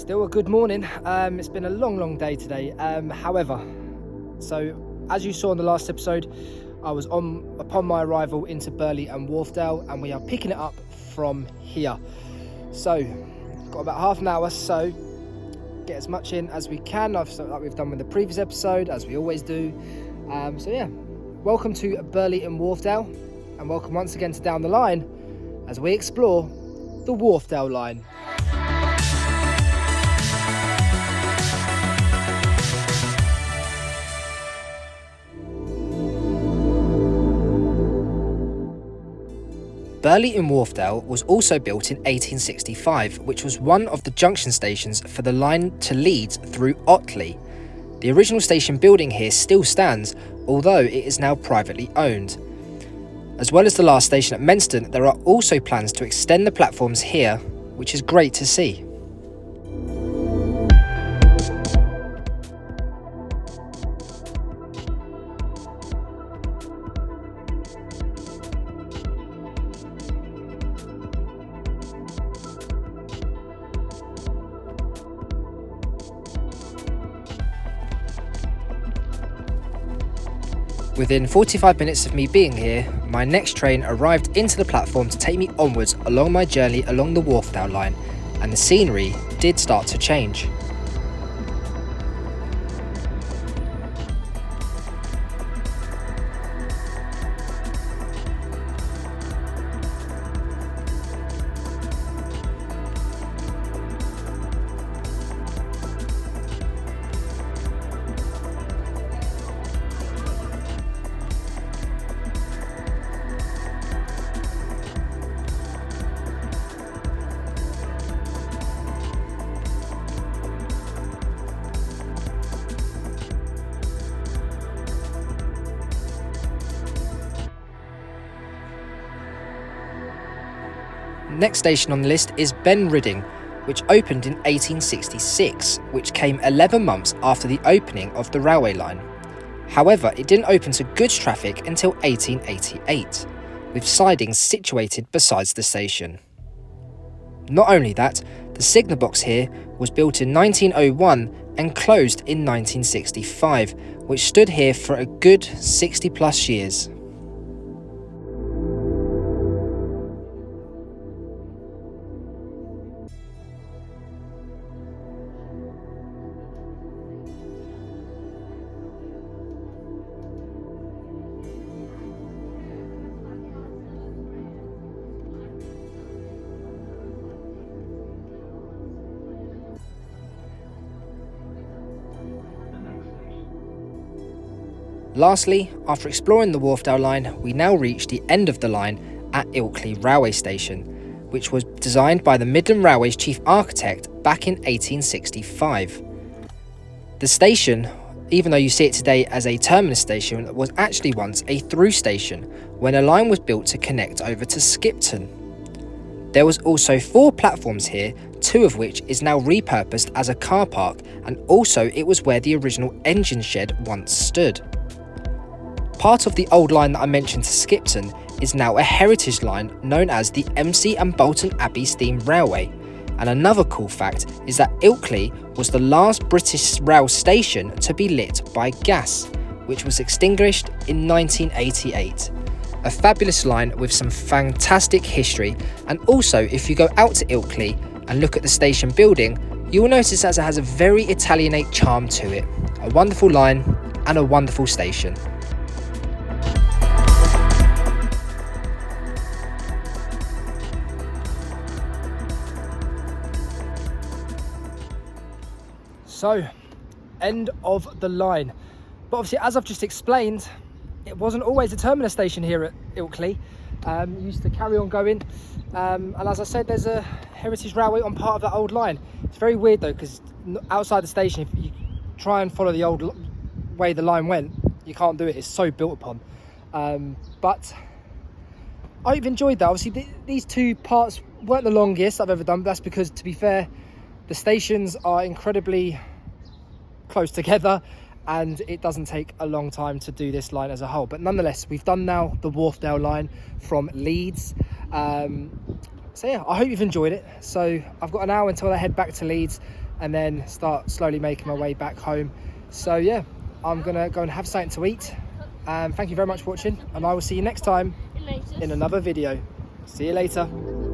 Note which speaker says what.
Speaker 1: Still a good morning. It's been a long day today. However, so as you saw in the last episode, I was upon my arrival into Burley in Wharfedale, and we are picking it up from here. So, got about half an hour, so get as much in as we can, like we've done with the previous episode, as we always do. So yeah, welcome to Burley in Wharfedale, and welcome once again to Down the Line as we explore the Wharfedale line. Burley in Wharfedale was also built in 1865, which was one of the junction stations for the line to Leeds through Ilkley. The original station building here still stands, although it is now privately owned. As well as the last station at Menston, there are also plans to extend the platforms here, which is great to see. Within 45 minutes of me being here, my next train arrived into the platform to take me onwards along my journey along the Wharfedale line, and the scenery did start to change. Next station on the list is Ben Ridding, which opened in 1866, which came 11 months after the opening of the railway line. However, it didn't open to goods traffic until 1888, with sidings situated beside the station. Not only that, the signal box here was built in 1901 and closed in 1965, which stood here for a good 60 plus years. Lastly, after exploring the Wharfedale line, we now reach the end of the line at Ilkley Railway Station, which was designed by the Midland Railway's chief architect back in 1865. The station, even though you see it today as a terminus station, was actually once a through station when a line was built to connect over to Skipton. There was also 4 platforms here, 2 of which is now repurposed as a car park, and also it was where the original engine shed once stood. Part of the old line that I mentioned to Skipton is now a heritage line known as the MC and Bolton Abbey Steam Railway. And another cool fact is that Ilkley was the last British rail station to be lit by gas, which was extinguished in 1988. A fabulous line with some fantastic history, and also if you go out to Ilkley and look at the station building, you will notice that it has a very Italianate charm to it. A wonderful line and a wonderful station. So, end of the line. But obviously, as I've just explained, it wasn't always a terminus station here at Ilkley. It used to carry on going. And as I said, there's a heritage railway on part of that old line. It's very weird though, because outside the station, if you try and follow the old way the line went, you can't do it. It's so built upon. But I've enjoyed that. Obviously, these 2 parts weren't the longest I've ever done. But that's because, to be fair, the stations are incredibly close together, and it doesn't take a long time to do this line as a whole. But nonetheless, we've done now the Wharfedale line from Leeds. So yeah, I hope you've enjoyed it. So I've got an hour until I head back to Leeds, and then start slowly making my way back home. So yeah, I'm gonna go and have something to eat. Thank you very much for watching, and I will see you next time in another video. See you later.